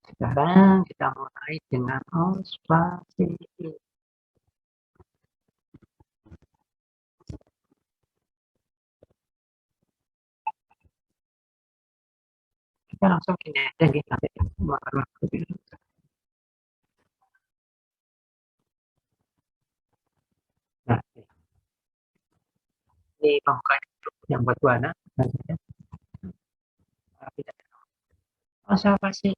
Sekarang kita mulai dengan ospasi. Kita langsung gini aja gitu, nanti makan waktu dulu. Nah, ini pembukanya yang buat Buana. Observasi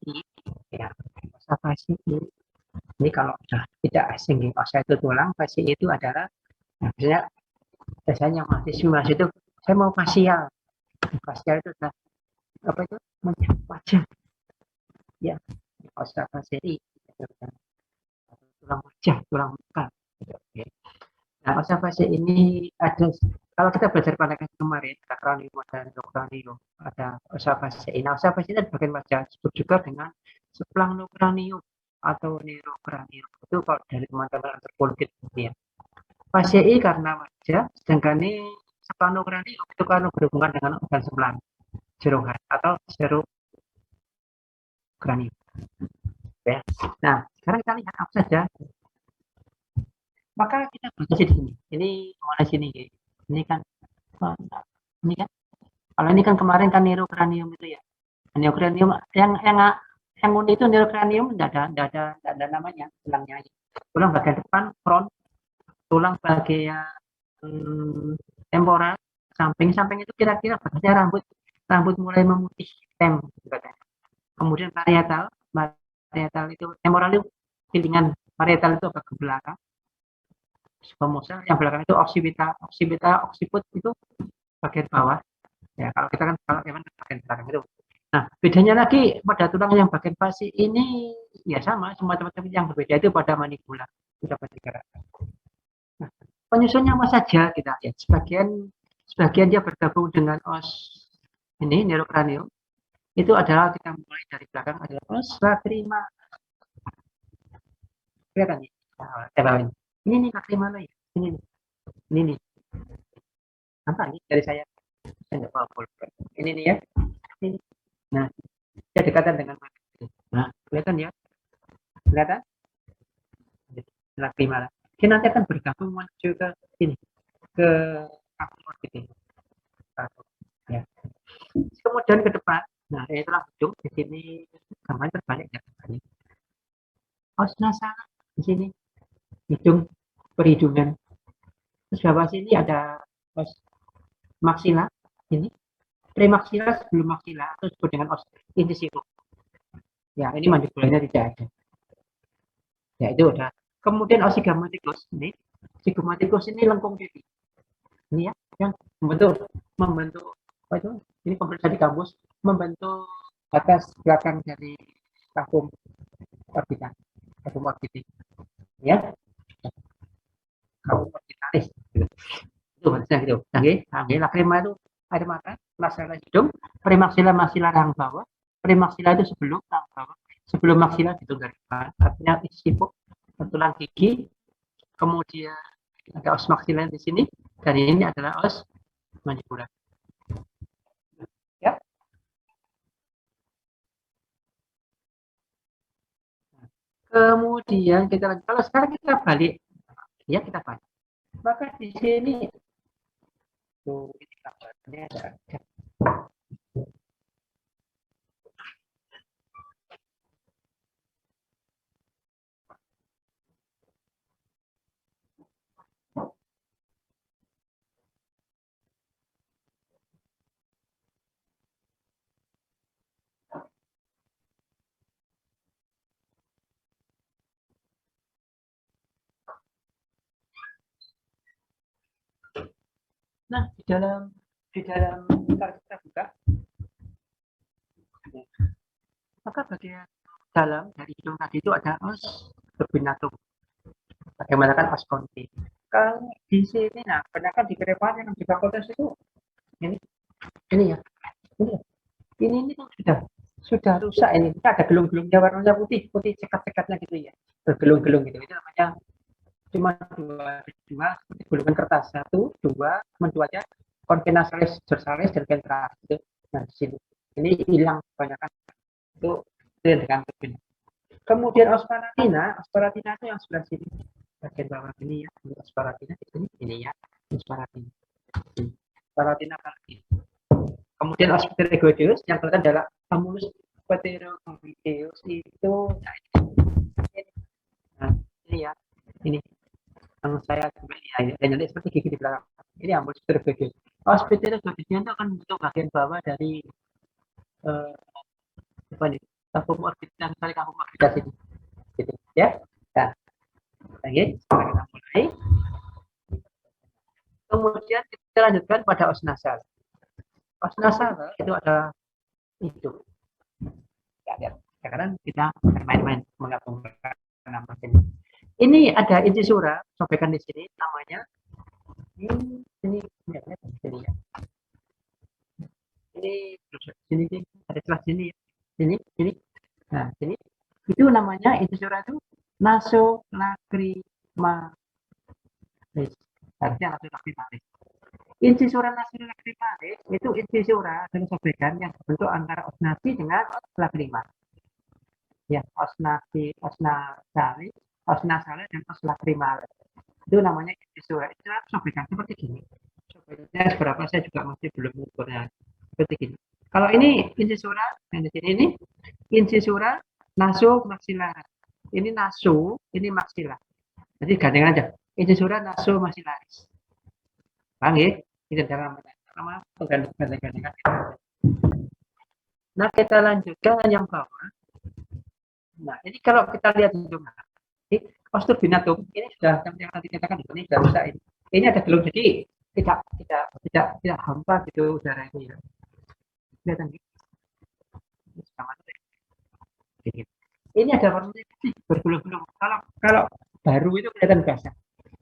ya, observasi ini kalau sudah tidak asing, osa itu tulang, fasi itu adalah, nah, biasanya mahasiswa itu saya mau fasial, fasial itu adalah apa itu wajah ya, observasi tulang wajah, tulang muka. Nah, observasi ini ada, kalau kita belajar pada kemarin, ada kranium dan kranium, ada observasi. Nah, observasi ini bagian wajah, disebut juga dengan splagmocranium atau neurocranium. Itu kalau dari teman-teman antropologi ya. Fase I karena wajah, sedangkan ini splagmocranium itu karena berhubungan dengan organ sebelah jerohan atau serocranium. Ya. Nah, sekarang kita lihat apa saja. Maka kita baca di sini. Ini mulai sini. Ini kan, ini kan. Kalau ini kan kemarin kan neurocranium itu ya. Neurocranium yang unik itu neurocranium tidak ada namanya, tulangnya aja. Tulang bagian depan, front, tulang bagian temporal, samping itu kira-kira batasnya rambut mulai memutih tem. Kemudian parietal itu temporal itu pilingan, parietal itu agak ke belakang. Squamosal yang belakang itu occiput itu bagian bawah. Ya, kalau kita kan kalau hewan bagian belakang itu. Nah, bedanya lagi pada tulang yang bagian pasi ini ya sama, semua teman-teman yang berbeda itu pada manipula. Sudah pasti digerakkan. Nah, penyusunnya apa saja kita lihat. Sebagian dia bergabung dengan os ini neurocranium. Itu adalah kita mulai dari belakang adalah os lacrima. Kelihatan ya? Nah, ini nih lacrima ya. Ini nih. Ini nih. Apa nih dari saya? Saya nggak apa-apa. Ini nih ya. Ini. Nah, dia dekatan dengan mana? Nah, kelihatan ya? Kelihatan? Lacrima. Dia nanti akan bergabung menuju ke ini, ke aktor gitu. Ya. Kemudian ke depan, nah itulah hidung di sini gambar terbalik ya. Os nasal di sini hidung perhidungan. Terus bawah sini ada os maksila ini premaksila sebelum maksila atau disebut dengan os incisivum. Ya ini mandibulanya tidak ada. Ya itu udah. Kemudian os zygomatikus ini, zygomatikus ini lengkung pipi. Ini ya yang membentuk apa itu? Ini pemeriksaan di kampus membentuk batas belakang dari tabung orbital, tabung orbitis. Ya, tabung orbitalis. Itu batasnya gitu. Canggih. Lakrima itu air mata, maksila hidung, premaksila maksila rahang bawah, premaksila itu sebelum rahang bawah, sebelum maksila itu dari depan, artinya isipuk, tulang gigi, kemudian ada os maksila di sini, dan ini adalah os mandibula. Ya. Kemudian kita kalau sekarang kita balik, ya kita balik. Maka di sini tuh ini gambarnya ada. Nah, di dalam kita buka, maka bagian dalam dari hidung tadi itu ada os turbinatum. Bagaimana kan os konti. Kalau di sini, nah, kebanyakan di Kerepan yang di fakultas itu ini ya, ini ya. Ini kan sudah rusak ini. Kita ada gelung-gelungnya warnanya putih cekat-cekatnya gitu ya. Bergelung-gelung gitu. Itu namanya cuma dua seperti gulungan kertas, satu dua cuma dua aja, convenasalis dorsalis dan ventralis itu. Nah di sini ini hilang kebanyakan itu dengan turbina. Kemudian os palatina itu yang sebelah sini, bagian bawah ini ya, ini os palatina di sini, ini ya, os palatina. Palatina palatina. Kemudian os pterygoideus yang kelihatan adalah Humulus pterygoideus itu, nah, ini ya, ini yang saya kembali ya, dan nanti seperti gigi di belakang. Ini Humulus pterygoideus. Os pterygoideus itu akan bentuk bagian bawah dari apa nih? Kafum orbitas, misalnya kafum orbitas ini, gitu ya. Nah, lagi kita mulai. Kemudian kita lanjutkan pada os nasal. Os nasal itu ada itu. Ya, sekarang kita bermain-main menggabungkan nama ini. Ini ada incisura, sobekan di sini namanya. Ini ya. Ini ada celah sini ya. Sini. Nah, sini itu namanya incisura itu nasolacrimalis. Artinya nasolacrimalis. Incisura nasolacrimalis itu incisura dan sobekan yang berbentuk antara os nasi dengan os lacrima. Ya, os nasalis dan os lacrimalis. Itu namanya incisura. Itu sobekan seperti gini. Sobekannya seberapa saya juga masih belum mengukurnya. Seperti gini. Kalau ini incisura yang di sini ini incisura nasomaxillaris. Ini naso, ini maxilar. Jadi gandengan aja. Incisura nasomaxillaris. Paham ya? Ini dalam gandengan. Nah, kita lanjutkan yang bawah. Nah, ini kalau kita lihat hidungnya, os turbinatum ini sudah yang tadi katakan ini sudah rusak ini. Ini ada gelung, jadi tidak hampa gitu udara ini ya. Kelihatan gitu. Ini ada warnanya putih bergelung-gelung. Kalau baru itu kelihatan basah.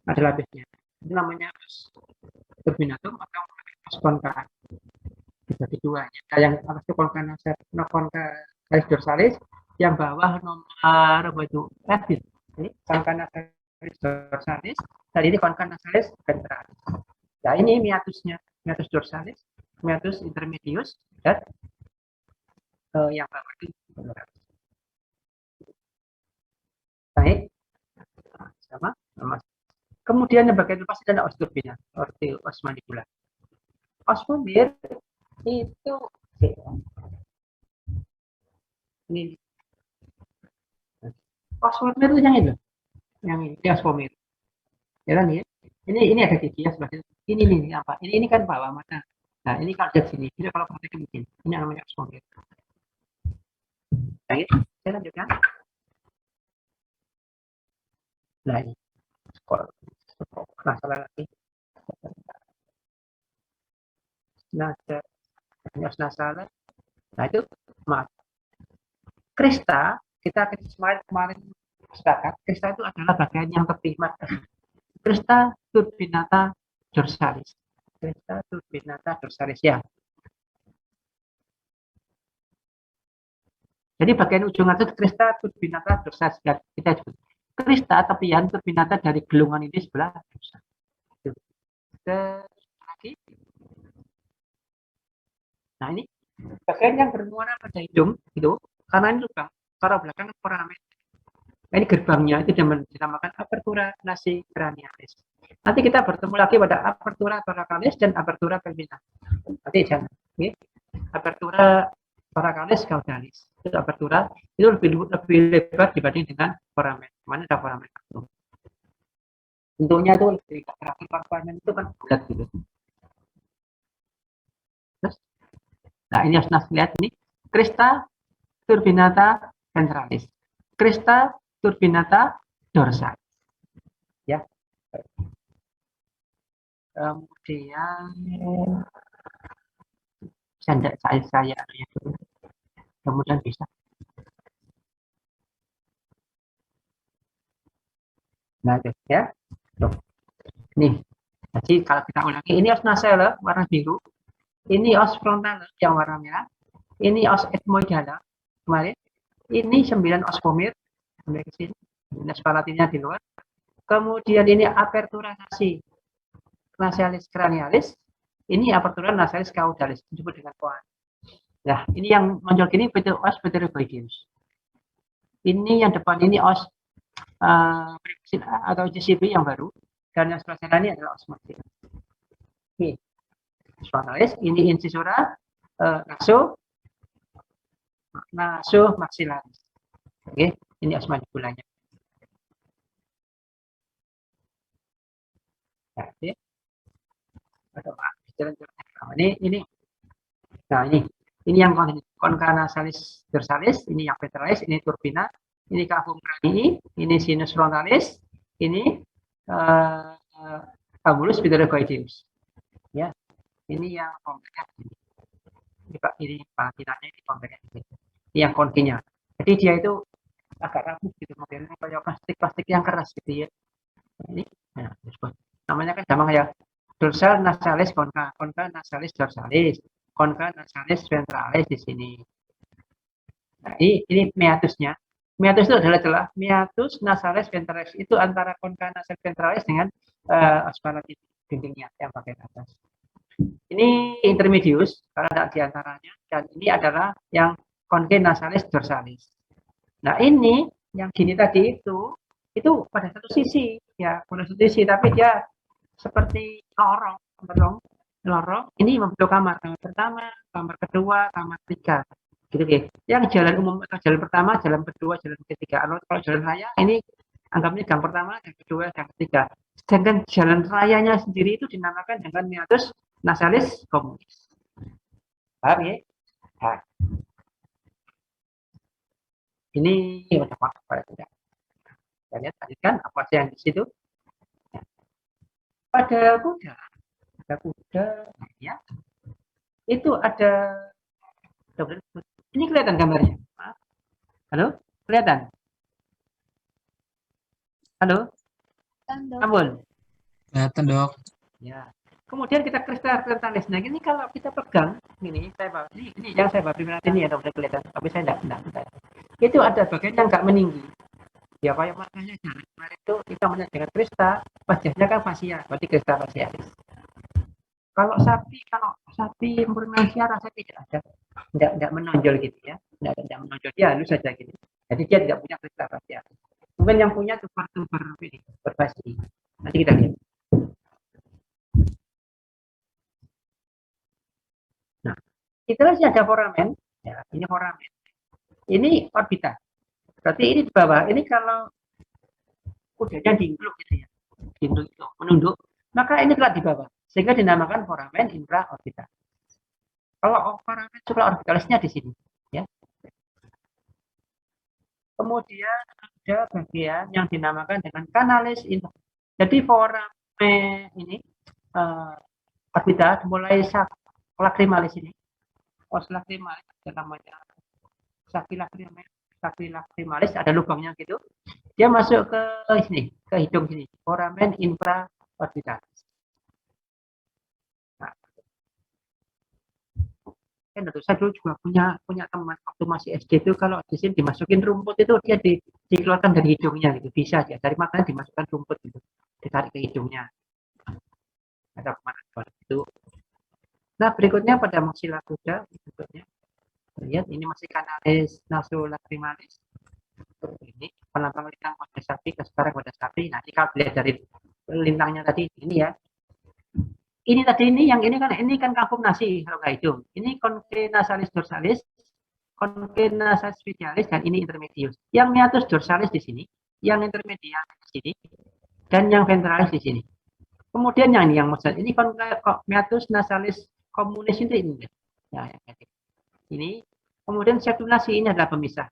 Ada lapisnya. Itu namanya os turbinatum atau os concha. Dibagi dua. Yang atas itu concha dorsalis, yang bawah nomor itu rapid. Ini concha dorsalis, dan ini concha ventralis. Nah, ini meatusnya, meatus dorsalis, meatus intermedius, dan yang bawah itu baik, sama. Kemudian yang bagian lepas adalah os turbina, os mandibula. Os pumir itu ini. Os pumir itu yang ini os pumir. Ya kan ya? Ini ada gigi ya sebelah sini. Ini apa? Ini kan bawah mata. Nah, ini kalau lihat sini, jadi kalau praktek mungkin ini namanya os pumir. Baik, saya lanjutkan. Nah, ini masalah lagi. Os nasal. Nah, itu maaf. Krista, kita kemarin sepakat, krista itu adalah bagian yang tertimat. Krista turbinata dorsalis. Krista turbinata dorsalis ya. Jadi bagian ujung itu krista turbinata dorsalis. Kita sebut krista tepian turbinata dari gelungan ini sebelah dorsal. Lagi. Nah, ini bagian yang bermuara pada hidung itu karena ini lubang, para belakang foramen. Nah, ini gerbangnya itu dinamakan apertura nasicranialis. Nanti kita bertemu lagi pada apertura thoracalis dan apertura pelvica. Nanti jangan. Okay. Apertura thoracalis caudalis. Itu apertura itu lebih lebar dibanding dengan foramen. Mana ada foramen? Bentuknya itu lebih terakhir foramen itu kan bulat gitu. Terus, nah ini harus lihat ini crista turbinata ventralis, crista turbinata dorsalis. Ya. Kemudian saya kemudian bisa. Nah, ya. Nih. Jadi kalau kita ulangi, ini os nasal warna biru, ini os frontal yang warna merah, ini os ethmoidala kemarin, ini 9 os pomir, sampai ke sini, os palatina di luar. Kemudian ini apertura nasalis cranialis, ini apertura nasalis caudalis, disebut dengan koan. Nah, ini yang muncul gini os pterygoideus. Ini yang depan ini os atau GCB yang baru, dan yang sebelah sana ini adalah os maxillaris. Ini frontalis, ini incisura, naso maxillaris. Oke, ini os mandibulanya. Nah, ini. Nah, ini yang concha nasalis dorsalis, ini yang ventralis, ini turbina, ini cavum cranii, ini sinus frontalis, ini ambulus pterygoideus. Ya, ini yang kompleks. Ini palatinanya, ini kompleks. Ini yang konkinya. Jadi dia itu agak rapuh gitu, modelnya kayak plastik yang keras gitu ya. Ini, nah, namanya kan gampang ya. Dorsal nasalis concha nasalis dorsalis, concha nasalis ventralis di sini. Nah, ini meatusnya. Meatus itu adalah celah meatus nasalis ventralis, itu antara concha nasalis ventralis dengan aspalatis dindingnya yang bagian atas. Ini intermedius karena ada di antaranya, dan ini adalah yang concha nasalis dorsalis. Nah, ini yang gini tadi itu pada satu sisi ya, pada satu sisi, tapi dia seperti lorong. Ini membentuk kamar pertama, kamar kedua, kamar ketiga, gitu ya. Yang jalan umum atau jalan pertama, jalan kedua, jalan ketiga. Kalau jalan raya ini anggapnya gang pertama, gang kedua, gang ketiga. Sedangkan jalan rayanya sendiri itu dinamakan dengan meatus nasalis communis. Paham ya? Nah, ini udah pada tidak. Kita lihat tadi kan apa sih yang di situ? Pada kuda ya, itu ada, ini kelihatan gambarnya. Halo, kelihatan? Halo, Ambon. Kelihatan, Dok. Ya. Kemudian kita kristal frontalis. Nah, ini kalau kita pegang, ini yang saya bawa ini ya, udah kelihatan, tapi saya enggak. Itu ada bagian yang enggak meninggi. Ya, kayak makanya kemarin itu kita melihat dengan kristal, wajahnya kan fasia, berarti kristal fasialis. Kalau sapi Murmansia rasanya tidak ada, tidak menonjol gitu ya, tidak menonjol, dia halus saja gitu. Jadi dia tidak punya kristal fasialis. Mungkin yang punya tuber ini berbasi. Nanti kita lihat. Nah, itulah ada foramen. Ya, ini foramen. Ini orbita. Berarti ini di bawah. Ini kalau kudanya dingkluk gitu ya, menunduk, maka ini telah di bawah, sehingga dinamakan foramen intraorbital. Kalau foramen supraorbitalisnya di sini, ya. Kemudian ada bagian yang dinamakan dengan kanalis intra. Jadi foramen ini orbital mulai lacrimalis ini, os lacrimalis namanya lacrimalis, ada lubangnya gitu. Dia masuk ke sini, ke hidung sini, foramen infraorbitalis. Nah, kan saya dulu juga punya teman waktu masih SD itu, kalau di sini dimasukin rumput itu dia dikeluarkan dari hidungnya gitu, bisa aja dari makanan dimasukkan rumput gitu, ditarik ke hidungnya. Ada kemana itu. Nah, berikutnya pada maksila kuda, berikutnya lihat ini masih kanalis nasolacrimalis. Ini penampang lintang pada sapi, sekarang pada sapi. Nanti kalau lihat dari lintangnya tadi ini ya, ini tadi ini kan cavum nasi kalau nggak hidung. Ini concha nasalis dorsalis, concha nasalis spicialis, dan ini intermedius. Yang meatus dorsalis di sini, yang intermedius di sini, dan yang ventralis di sini. Kemudian yang maksud ini meatus nasalis communis itu ini. Ya, ini. Kemudian septunasi ini adalah pemisah.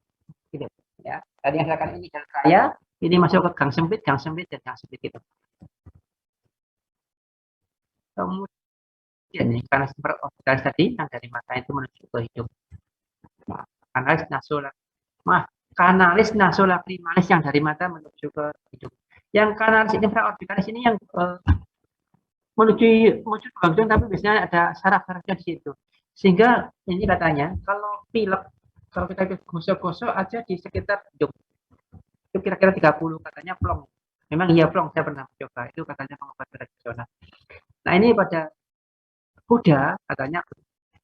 Gitu. Ya, tadi yang saya ini jalan raya, ini masuk ke gang sempit, dan gang sempit gitu. Kemudian ini karena seperti tadi yang dari mata itu menuju ke hidung. Nah, kanalis nasolacrimalis yang dari mata menuju ke hidung. Yang kanalis infraorbitalis ini yang menuju ke hidung, tapi biasanya ada saraf-sarafnya di situ. Sehingga ini katanya kalau pilek, kalau kita gosok-gosok aja di sekitar hidung, itu kira-kira 30 katanya plong. Memang iya plong, saya pernah coba, itu katanya pengobat tradisional. Nah, ini pada kuda katanya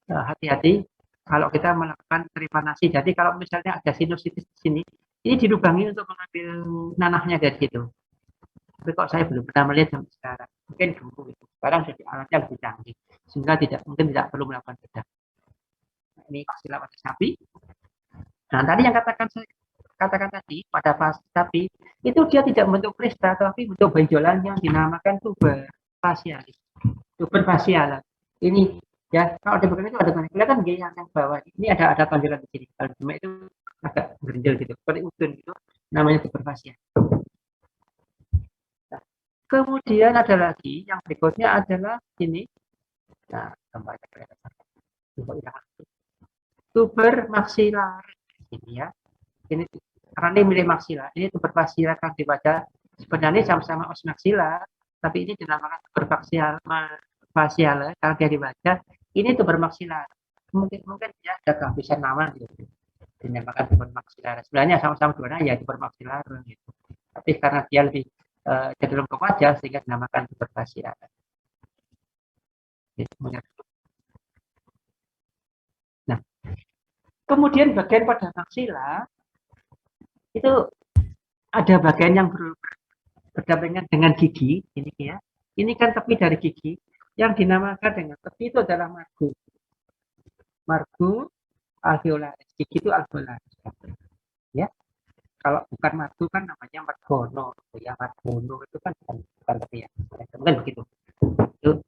hati-hati kalau kita melakukan trepanasi. Jadi kalau misalnya ada sinusitis di sini, Ini dilubangi untuk mengambil nanahnya dari situ. Tapi kok saya belum pernah melihat sampai sekarang. Mungkin dulu itu. Sekarang jadi alatnya lebih canggih. Sehingga mungkin tidak perlu melakukan bedah. Nah, ini maksilah pada sapi. Nah, tadi yang katakan tadi pada fase sapi itu dia tidak membentuk krista, tapi bentuk benjolan yang dinamakan tuber fasialis. Tuber fasial. Ini ya kalau di bagian itu ada kelihatan yang bawah ini ada panjuran di sini. Kalau cuma itu agak gerendel gitu, seperti udun gitu, namanya tuber fasial. Nah, kemudian ada lagi yang berikutnya adalah ini. Nah, gambarnya kelihatan. Tuber maksilar ini ya. Ini karena ini milik maksila. Ini tuber maksila kan dibaca sebenarnya sama-sama os maksila, tapi ini dinamakan tuber facial kalau dia dibaca ini tuber maksila. Mungkin ya ada kehabisan nama gitu. Dinamakan tuber maksila. Sebenarnya sama-sama dua ya tuber maksila gitu. Tapi karena dia lebih cenderung ke wajah sehingga dinamakan tuber facial. Gitu. Nah, kemudian bagian pada maksila itu ada bagian yang berdampingan dengan gigi ini ya. Ini kan tepi dari gigi yang dinamakan dengan tepi itu adalah margo. Margo alveolaris. Gigi itu alveolaris. Ya. Kalau bukan margo kan namanya margono. Ya margono itu kan bukan tepi ya. Mungkin begitu. Itu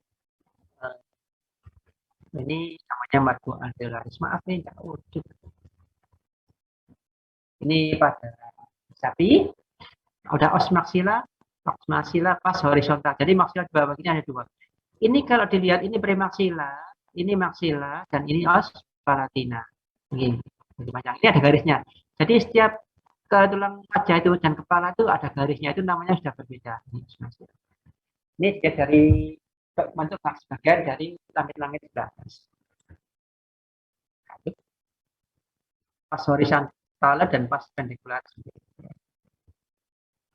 ini namanya margo alveolaris. Maaf nih enggak wujud. Ini pada sapi udah os maksila pas horizontal. Jadi maksila di bawah ini ada dua. Ini kalau dilihat ini premaksila, ini maksila, dan ini os palatina. Begini, panjang. Ini ada garisnya. Jadi setiap ke tulang wajah itu dan kepala itu ada garisnya, itu namanya sudah berbeda. Ini dia dari bentuk bagian dari langit-langit sebelah. Pas horizontal dan pas pendikular.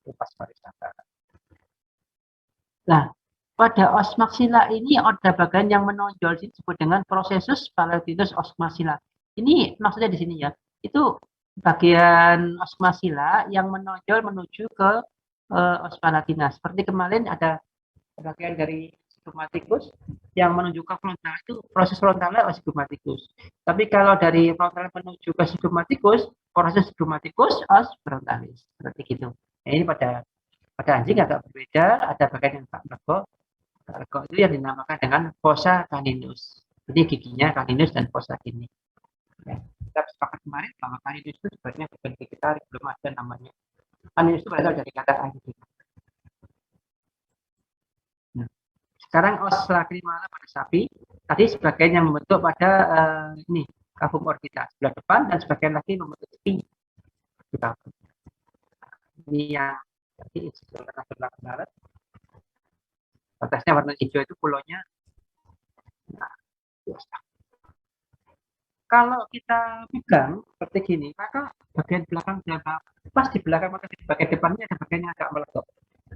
Pas horizontal. Nah, pada os maksila ini ada bagian yang menonjol disebut dengan prosesus palatinus os maksila. Ini maksudnya di sini ya. Itu bagian os maksila yang menonjol menuju ke os palatina. Seperti kemarin ada bagian dari sigmomaticus yang menuju ke frontal itu proses frontalnya os sigmomaticus. Tapi kalau dari frontal menuju ke sigmomaticus, proses sigmomaticus os frontalis. Seperti itu. Nah, ini pada anjing agak berbeda, ada bagian yang tak lego. Lego itu yang dinamakan dengan fossa caninus. Jadi giginya caninus dan fossa ini. Ya. Kita sepakat kemarin bahwa caninus itu sebenarnya bukan gigi tarik, belum ada namanya. Caninus itu berasal dari kata anjing. Nah, sekarang os lacrimala pada sapi, tadi sebagian yang membentuk pada ini kafum orbita sebelah depan dan sebagian lagi membentuk tepi di kafum. Ini yang tadi istilah benar. Batasnya warna hijau itu pulaunya. Nah, kalau kita pegang seperti gini, maka bagian belakang pas di belakang maka di bagian depannya ada bagian yang agak meletup.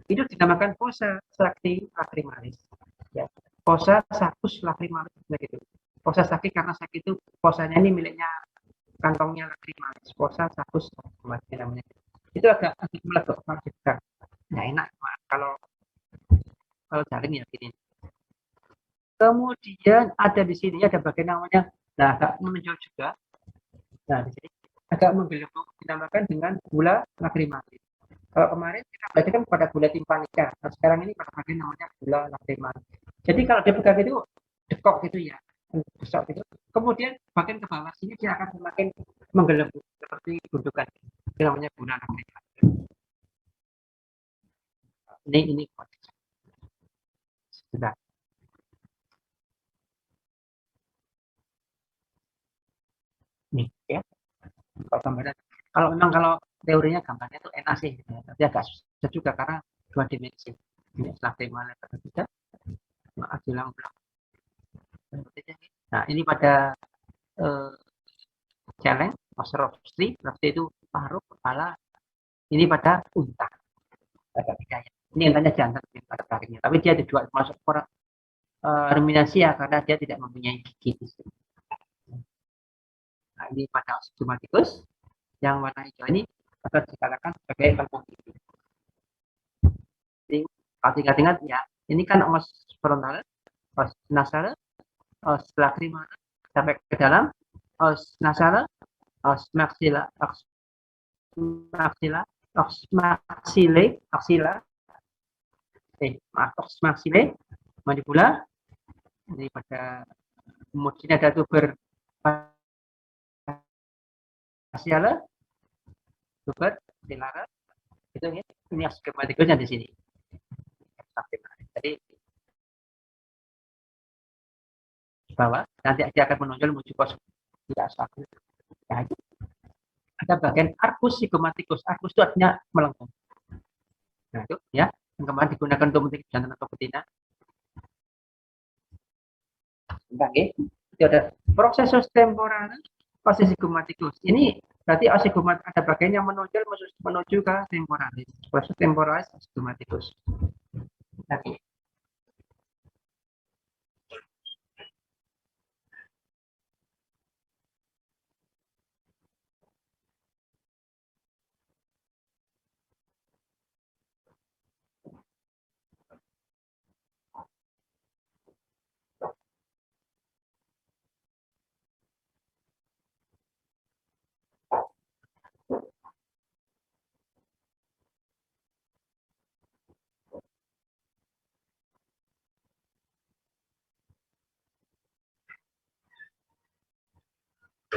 Itu dinamakan fossa sakti lacrimalis. Ya, fossa saccus lacrimalis begitu. Fossa sakti karena sakti itu fossanya ini miliknya kantongnya lacrimalis. Fossa saccus lacrimalis namanya. Itu agak meletup kalau dipegang. Nah, enak kalau jaring ya gini. Kemudian ada di sini ada bagian namanya, nah agak menonjol juga. Nah di sini agak menggelembung dinamakan dengan gula lacrimalis. Kalau kemarin kita belajar kan pada gula timpanica. Nah sekarang ini pada bagian namanya gula lacrimalis. Jadi kalau dipegang itu dekok gitu ya, besok gitu. Kemudian bagian ke bawah sini dia akan semakin menggelembung seperti gundukan. Itu namanya gula lacrimalis. Ini sudah. Nih ya. Kalau gambarnya, kalau memang kalau teorinya gambarnya itu enak sih, gitu ya. Tapi agak susah juga karena dua dimensi. Ini lacrimal berbeda, ulang-ulang. Nah ini pada eh, celeng, rostri itu paruh, kepala. Ini pada unta, pada bidaya. Ini untanya jantan pada kakinya. Tapi dia ada dua masuk orang ruminansia karena dia tidak mempunyai gigi. Nah ini pada osteomaticus yang warna hijau ini atau dikatakan sebagai lengkung gigi. Jadi kalau ingat-ingat ya, ini kan os frontal, os nasal, os lacrimal sampai ke dalam, os nasal, os maxilla, os maxilla, os maxille, maxilla, maaf, os maxille, mandibula, ini pada kemudian ada tuber facial, tuber pilar, itu ini skematikusnya di sini. Jadi di bawah nanti dia akan menonjol menuju pos tidak satu. Nah, itu ada bagian arcus zygomatikus. Arcus itu artinya melengkung. Nah, itu ya yang kemarin digunakan untuk mencegah jantan atau betina. Itu ada prosesus temporal, proses zygomatikus. Ini berarti osigomat ada bagian yang menonjol menuju ke temporalis. Proses temporalis zygomatikus. Oke.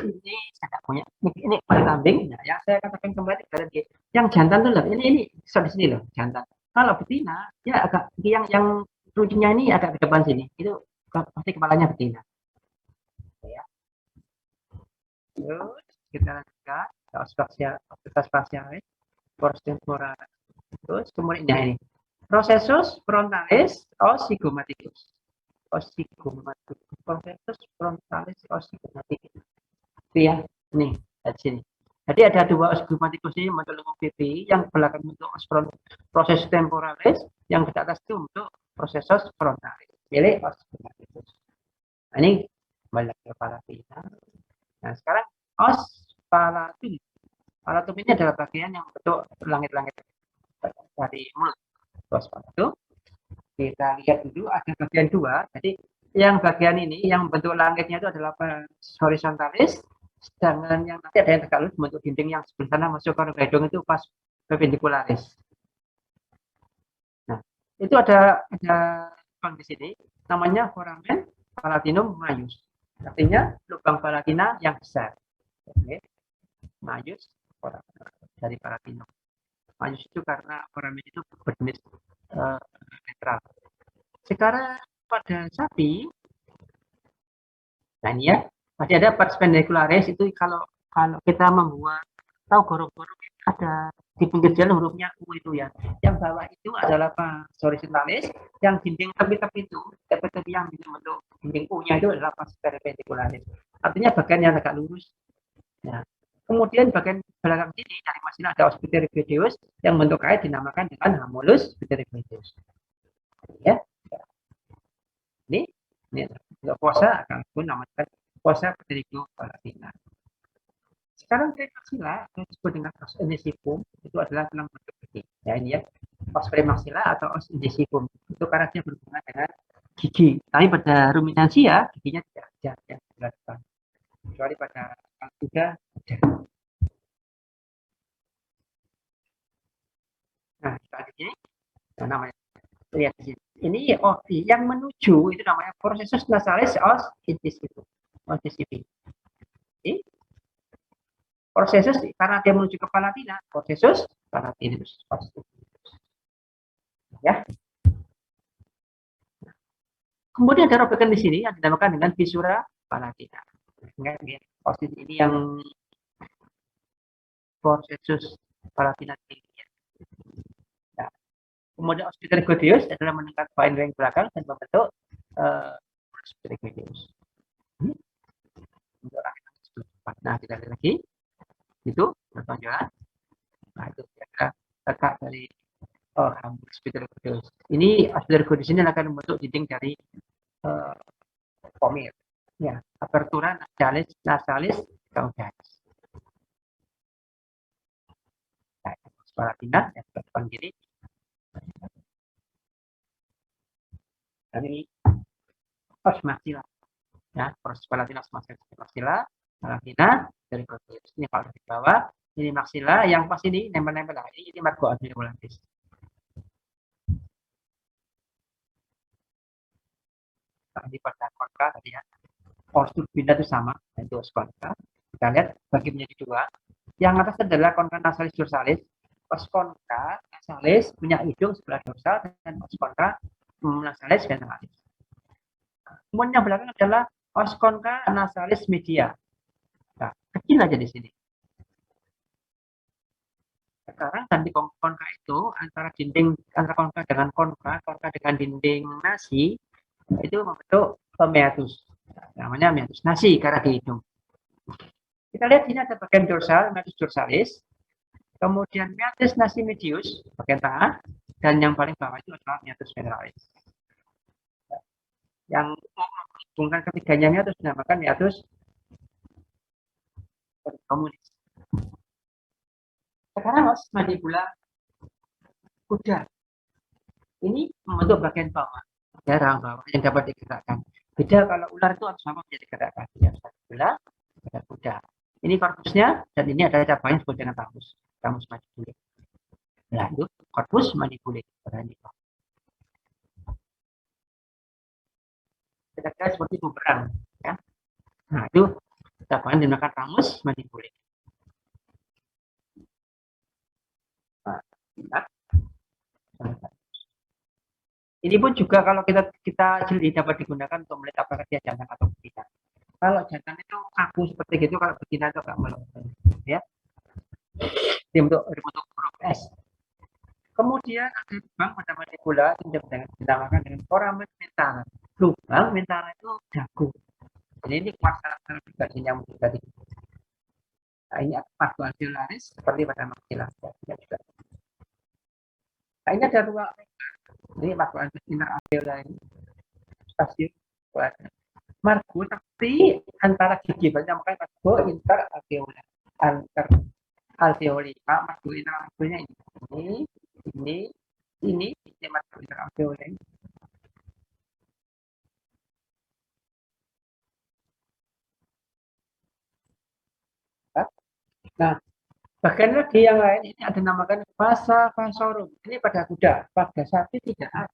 Ini saya nggak punya. Ini pada kambing. Nah, yang saya katakan kembali tadi, yang jantan tuh loh. Ini so di sini loh jantan. Kalau betina, ya agak yang lucunya ini agak ke depan sini. Itu pasti kepalanya betina. Ya. Terus kita lanjutkan aktivitas spasialis, pors temporalis. Terus kemudian ini prosesus frontalis osigomaticus. Osigomaticus. Prosesus frontalis osigomaticus. Itu ya, nih dari sini. Jadi ada dua osigomaticus ini untuk lengkung pipi, yang belakang untuk proses temporalis, yang di atas itu untuk prosesus frontalis. Pilih osigomaticus. Nah, ini kembali ke palatina. Nah, sekarang os palatum. Palatum ini adalah bagian yang bentuk langit-langit dari mulut. Os palatum. Kita lihat dulu ada bagian dua. Jadi yang bagian ini yang bentuk langitnya itu adalah horizontalis, sedangkan yang nanti ada yang tegak lurus bentuk dinding yang sebelah sana masuk ke hidung itu pas perpendikularis. Nah, itu ada di sini namanya foramen palatinum maius. Artinya lubang palatina yang besar. Oke. Maius dari palatinum. Maius itu karena foramen itu berjenis netral. Sekarang pada sapi, nah ini ya, masih ada pars pendicularis itu kalau kita membuat tahu gorong-gorong ada di pinggir jalan hurufnya U itu ya. Yang bawah itu adalah pars horizontalis, yang dinding tepi-tepi itu, tepi-tepi yang bentuk dinding U-nya itu adalah pars pendicularis. Artinya bagian yang agak lurus. Nah, kemudian bagian belakang sini dari masina ada os pterygoideus yang bentuk kait dinamakan dengan hamulus pterygoideus. Ya. Ini untuk posa akan pun namanya posa pterygopallatina. Sekarang premaxilla yang disebut dengan os incisivum itu adalah tulang bentuk gigi. Ya ini ya, os premaxilla atau os incisivum itu karena dia berhubungan dengan gigi. Tapi pada ruminansia giginya tidak ada yang dilakukan. Kecuali pada kuda ada. Nah, selanjutnya namanya lihat di sini. Ini yang menuju itu namanya prosesus nasalis os incisivum. Ini prosesus karena dia menuju ke palatina, prosesus palatinus. Ya. Kemudian ada robekan di sini yang dinamakan dengan visura palatina. Posisi ini yang prosesus palatina ini. Nah, kemudian ospitergoideus adalah meningkat fine ring belakang dan membentuk ospitergoideus. Nah, kita lihat lagi. Itu pertonjolan. Nah, itu kira-kira letak dari hamburg ospitergoideus. Ini ospitergoideus ini akan membentuk dinding dari komir. Ya, apertura nasalis caudalis. palatina ya, depan kiri. Dan ini pos maksila ya, proses palatina maksila palatina dari proteus. Ini kalau di bawah ini maksila yang pas ini nempel-nempel lah, ini margo alveolaris. Tadi pada konka tadi ya, postur pindah itu sama, itu konka. Kita lihat bagi menjadi dua. Yang atas adalah konka nasalis dorsalis. Os konka nasalis punya hidung sebelah dorsal dan os konka nasalis ventralis. Kemudian yang belakang adalah os konka nasalis media. Nah, kecil aja di sini. Sekarang ganti konka itu antara dinding antara konka dengan konka dengan dinding nasi itu membentuk meatus. Namanya meatus nasi karena di hidung. Kita lihat sini ada bagian dorsal, meatus dorsalis. Kemudian meatus nasi medius, bagian tengah. Dan yang paling bawah itu adalah meatus ventralis. Yang menghubungkan ketiganya meatus dinamakan meatus komunis. Sekarang os mandibula kuda. Ini membentuk bagian bawah, darah bawah yang dapat digerakkan. Beda kalau ular itu harus sama bisa digerakkan. Ya, mandibula, ada kuda. Ini korpusnya dan ini ada cabangnya disebut dengan ramus mandibula. Nah, itu korpus mandibula. Kira-kira seperti bumerang, ya. Nah, itu cabangnya dinamakan ramus mandibula. Nah, ini pun juga kalau kita jeli dapat digunakan untuk melihat apakah dia jantan atau betina. Kalau jantan itu kaku seperti itu, kalau betina itu agak melengkung, ya. Dia bentuk huruf S. Kemudian ada lubang pada mandibula yang dinamakan dengan foramen mentara. Lubang mentara itu dagu. Jadi ini kuat salah juga nyamuk tadi. Nah, ini margo alveolaris seperti pada maksila. Ya, juga. Nah, ini ada ruang. Ini margo alveolaris stasiun margo tapi antara gigi banyak, makanya margo inter alveoli. Antar alveoli. Nah, margo inter alveolinya ini margo inter alveoli. Nah, bagian lagi yang lain ini ada namakan vasa vasorum. Ini pada kuda, pada sapi tidak ada.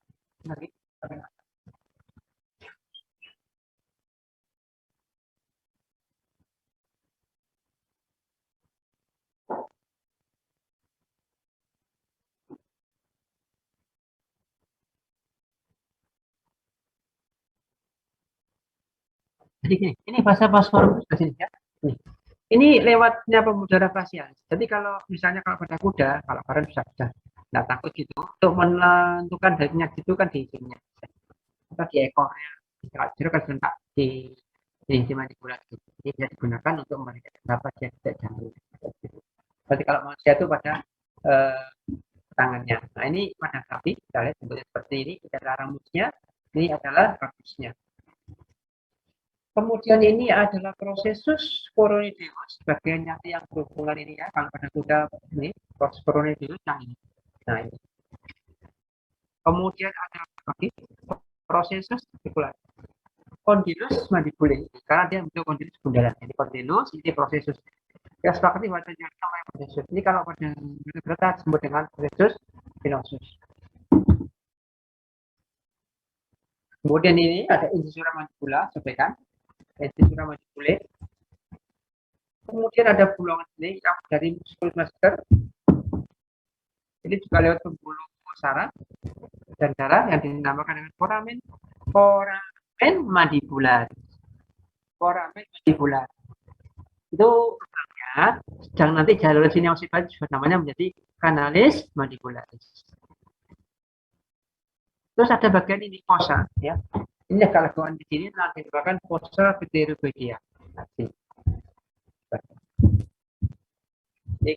Jadi ini vasa vasorum ya. Ini lewatnya pemudara fasial. Jadi kalau misalnya kalau pada kuda, kalau kalian bisa nggak takut gitu, untuk menentukan dagingnya gitu kan di hidungnya, atau di ekornya, kalau kan serentak di mandibula gitu. Jadi bisa digunakan untuk melihat berapa dia tidak jangkau. Berarti kalau manusia itu pada tangannya. Nah ini pada sapi, kita lihat seperti ini, kita ada rambutnya, ini adalah korpusnya. Kemudian ini adalah prosesus sporonideus, bagian nyati yang berhubungan ini ya, kalau pada kuda ini, proses sporonideus yang ini. Nah ini. Kemudian ada lagi prosesus artikulasi. Condylus mandibulae, karena dia bentuk condylus bundaran. Jadi condylus, ini prosesus. Ya sepakati bacanya namanya prosesus. Ini kalau pada berkata disebut dengan prosesus spinosus. Kemudian ini ada incisura mandibula, sampaikan. Incisura mandibulae. Kemudian ada bulungan ini yang dari 10 masker. Ini juga lewat pembuluh saraf dan darah yang dinamakan dengan foramen mandibularis. Foramen mandibularis. Itu sedang nanti jalur sini yang sifat namanya menjadi kanalis mandibularis. Terus ada bagian ini fossa ya. Ini kalau di sini nanti merupakan fossa pterygoidea. Ini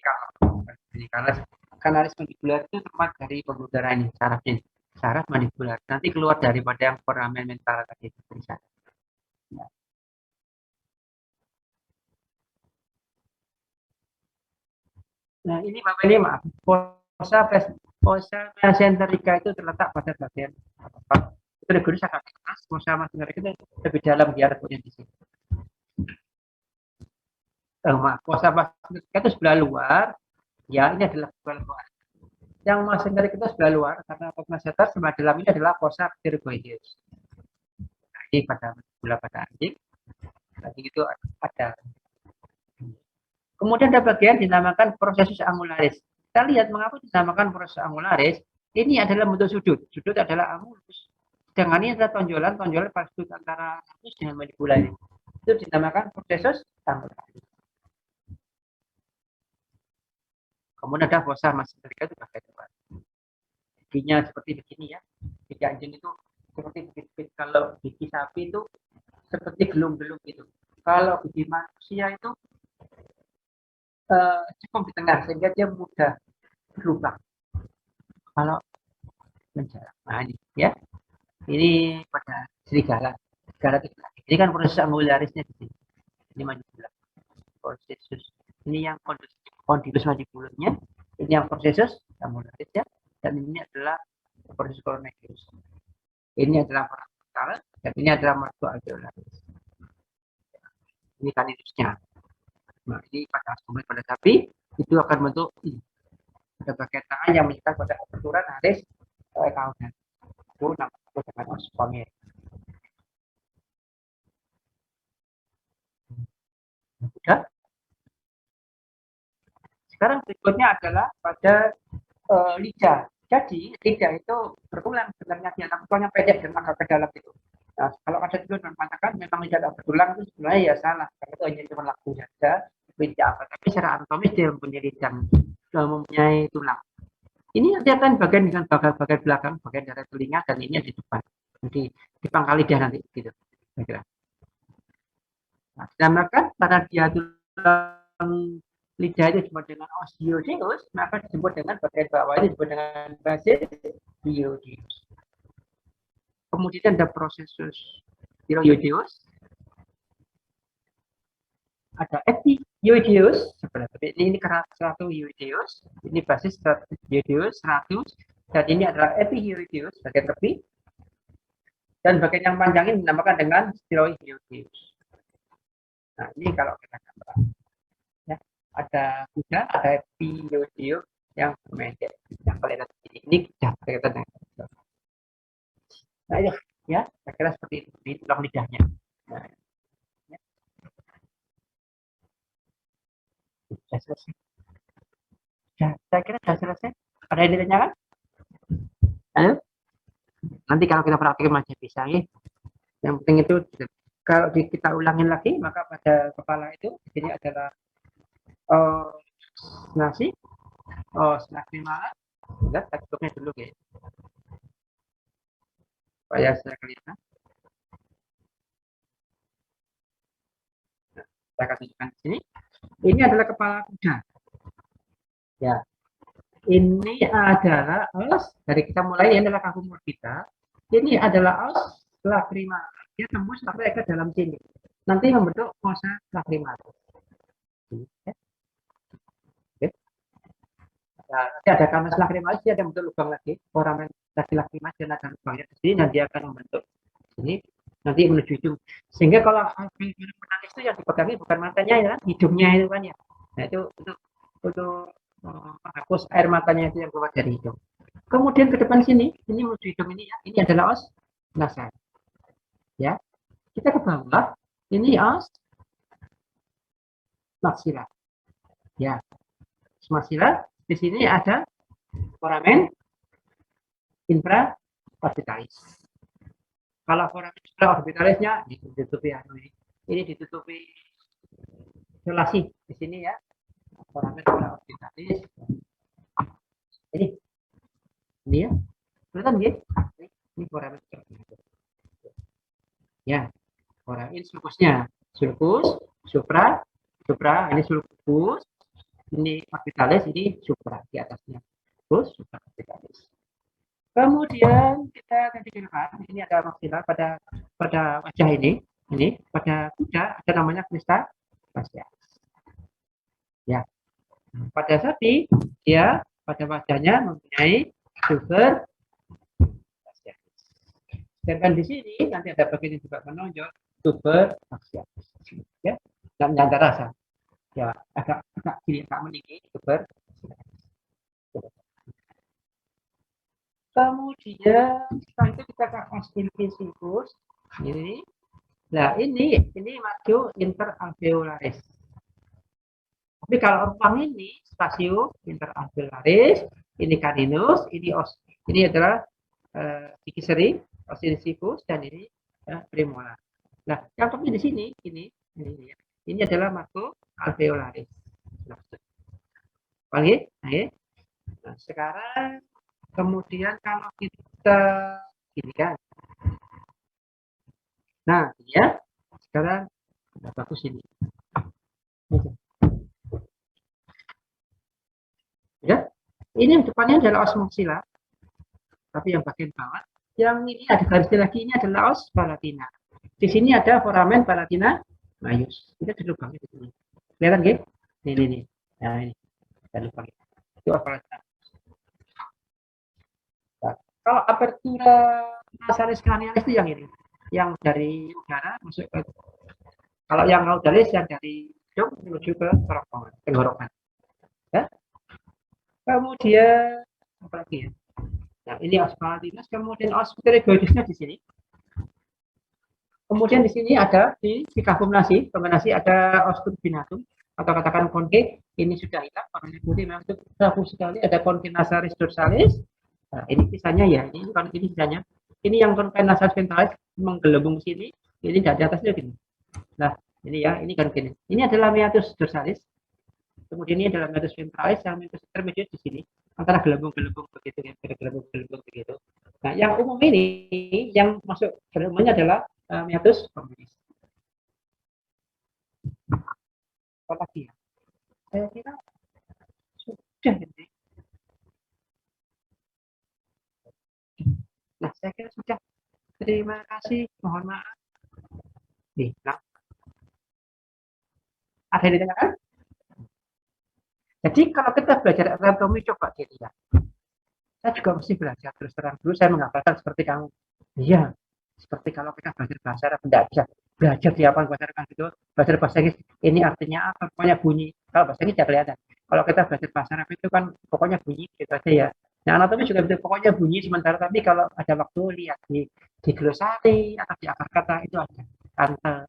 kalau kanalis mandibular itu tempat dari pembuluh darah ini, sarafnya. Saraf mandibular. Nanti keluar daripada yang foramen mentara tadi itu bisa. Ya. Nah, ini Bapak ini maaf. Fossa mesenterica itu terletak pada bagian apa? Itu regulus agak keras, fossa mesenterica itu lebih dalam dia letaknya di sini. Maaf, fossa mesenterica itu sebelah luar, ya ini adalah sebelah luar. Yang mesenterica itu sebelah luar karena mesenterica sebelah dalam ini adalah fossa pterygoideus. Nah, ini pada anjing, tadi itu ada. Kemudian ada bagian dinamakan prosesus angularis. Kita lihat mengapa dinamakan proses angularis. Ini adalah bentuk sudut. Sudut adalah angulus. Sedangkan ini adalah tonjolan pada sudut antara anus dengan mandibula ini. Itu dinamakan prosesus angularis. Kemudian ada fossa mesenterica itu bagian depan. Giginya seperti begini ya. Gigi anjing itu seperti gigi, kalau gigi sapi itu seperti gelung-gelung gitu. Kalau gigi manusia itu cukup di tengah sehingga dia mudah berlubang. Kalau menjalar. Nah ini ya. Ini pada serigala. Serigala ini kan proses angularisnya di sini. Ini mandibula. Prosesus. Ini yang kondilus mandibulanya. Ini yang prosesus angularisnya. Dan ini adalah proses coronavirus. Ini adalah frontal dan ini adalah marco alveolaris. Ini kanidusnya. Nah, ini pada pada sapi itu akan bentuk ini. Ada bagian tangan yang mengikat pada aperturan alis kaudan. Itu namanya dengan osponge. Sudah. Sekarang berikutnya adalah pada lidah. Jadi lidah itu berulang sebenarnya dia lakukannya pendek dan agak ke dalam itu. Nah, kalau ada tujuan dan pantakan memang tidak berulang itu sebenarnya ya salah. Karena itu hanya cuma laku saja, tidak apa. Tapi secara anatomis dia mempunyai lidah, mempunyai tulang. Ini nanti akan bagian dengan bagian belakang, bagian dari telinga dan ini di depan. Jadi di pangkal lidah nanti gitu. Kira-kira. Nah, dinamakan karena dia tulang lidah itu disebut dengan osteodeus, maka disebut dengan bagian bawah ini disebut dengan basidiodeus. Kemudian ada prosesus thyroideus, ada epioideus, ini stratoioideus, ini basis stratoioideus 100, dan ini adalah epioideus bagian tepi, dan bagian yang panjang ini dinamakan dengan styloioideus. Nah ini kalau kita gambar, ya, ada kuda, ada epioideus yang pendek, yang kelihatan ini sudah kelihatan. Nah itu ya, saya kira seperti itu di tulang lidahnya. Nah, ya. Sudah selesai. Saya kira sudah selesai. Ada yang ditanyakan? Halo? Nanti kalau kita praktik masih bisa ya. Yang penting itu kalau kita ulangin lagi maka pada kepala itu di sini adalah nasi, nasi malam. Enggak, tutupnya dulu ya. Supaya saya kelihatan. Nah, saya akan tunjukkan di sini. Ini adalah kepala kuda. Ya, ini adalah os dari kita mulai ini adalah kaku kita. Ini adalah os lacrima. Dia tembus sampai ke dalam sini. Nanti membentuk fossa lacrimatis. Ya. Oke. Nah, nanti ada kanas lacrimatis, dia ada bentuk lubang lagi. Foramen lacrimatis dan ada lubangnya di sini dan dia akan membentuk ini nanti menuju hidung. Sehingga kalau menangis itu yang dipegangi bukan matanya ya, hidungnya itu kan ya. Nah itu untuk menghapus air matanya itu yang keluar dari hidung. Kemudian ke depan sini, ini menuju hidung ini ya, ini adalah os nasal. Ya, kita ke bawah, ini os maksila. Ya, maksila. Di sini ada foramen infraorbitalis. Kalau foramen infraorbitalisnya ditutupi ini ditutupi isolasi di sini ya. Foramen infraorbitalis. Ini ya. Kelihatan ya? Ini foramen infraorbitalis. Ya, foramen sulcusnya. Sulcus, supra, ini sulcus, ini orbitalis, ini supra di atasnya. Terus supra orbitalis. Kemudian kita nanti ke depan, ini ada maksila pada wajah ini pada kuda ada namanya crista facialis. Ya, Pada sapi, dia pada wajahnya mempunyai super facialis. Sedangkan di sini nanti ada bagian yang juga menonjol super facialis. Ya, dan yang terasa. Ya, agak kiri, agak meninggi super. Kemudian setelah itu kita ke osteophysikus. Ini. Nah, ini maju interalveolaris. Tapi kalau ruang ini spasio interalveolaris, ini caninus, ini adalah gigi seri, osteophysikus, dan ini premolar. Nah, yang penting di sini ini adalah marco alveolaris. Oke, nah, sekarang kemudian kalau kita gini kan, nah ya sekarang udah bagus ini. Ya, ini yang depannya adalah os maxilla, tapi yang bagian bawah, yang ini ada garis lagi ini adalah os palatina. Di sini ada foramen palatina majus. Kita di lubangnya di sini. Kelihatan nggih? Nih. Nah, ini. Kita lubang. Itu os palatina. Nah, kalau apertura nasalis cranialis itu yang ini. Yang dari udara masuk ke, kalau yang audalis yang dari hidung menuju ke tenggorokan. Ya. Kemudian apa lagi ya? Nah, ini os palatinus, kemudian os pterygoidisnya di sini. Kemudian di sini ada di kombinasi ada os turbinatum atau katakan konke, ini sudah hilang warna putih, memang itu bagus sekali, ada konke nasalis dorsalis. Nah, ini sisanya ya, ini sisanya. Ini yang konke nasalis ventralis menggelembung sini, ini tidak di atasnya gini. Nah, ini ya, ini kan gini. Ini adalah meatus dorsalis. Kemudian ini adalah meatus ventralis, yang meatus intermediate di sini antara gelembung-gelembung begitu ya, gelembung-gelembung begitu. Nah, yang umum ini yang masuk gelembungnya adalah meatus communis. Apa lagi ya? Saya kira sudah ini. Nah, saya kira sudah. Terima kasih. Mohon maaf. Nih, nah. Ada yang ditanyakan? Jadi kalau kita belajar anatomi coba dilihat. Saya juga mesti belajar terus terang dulu. Saya mengatakan seperti kamu. Iya, seperti kalau kita belajar bahasa Arab tidak bisa belajar di apa bahasa Arab gitu. Belajar bahasa Inggris ini artinya apa? Pokoknya bunyi. Kalau bahasa Inggris tidak kelihatan. Kalau kita belajar bahasa Arab itu kan pokoknya bunyi gitu aja ya. Nah, anatomi juga betul, pokoknya bunyi sementara, tapi kalau ada waktu lihat di glosari atau di akar kata itu ada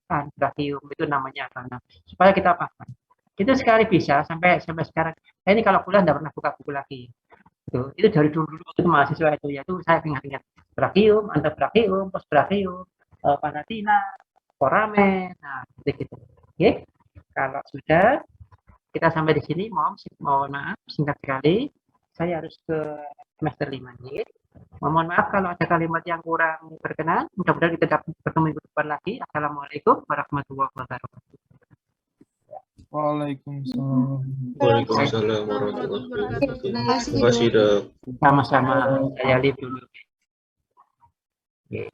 antrakium itu namanya apa? Nah, supaya kita paham. Itu sekali bisa sampai sekarang. Saya ini kalau kuliah tidak pernah buka buku lagi. Itu dari dulu itu mahasiswa itu ya, itu saya ingat brachium, antebrachium, postbrachium, palatina, foramen, nah gitu. Oke, kalau sudah kita sampai di sini, mohon maaf singkat sekali, saya harus ke semester 5 nih. Mohon maaf kalau ada kalimat yang kurang berkenan. Mudah-mudahan kita dapat bertemu minggu depan lagi. Assalamualaikum warahmatullahi wabarakatuh. Waalaikumsalam. Waalaikumsalam warahmatullahi wabarakatuh. Terima kasih, Dok. Sama-sama. Saya lihat dulu. Oke.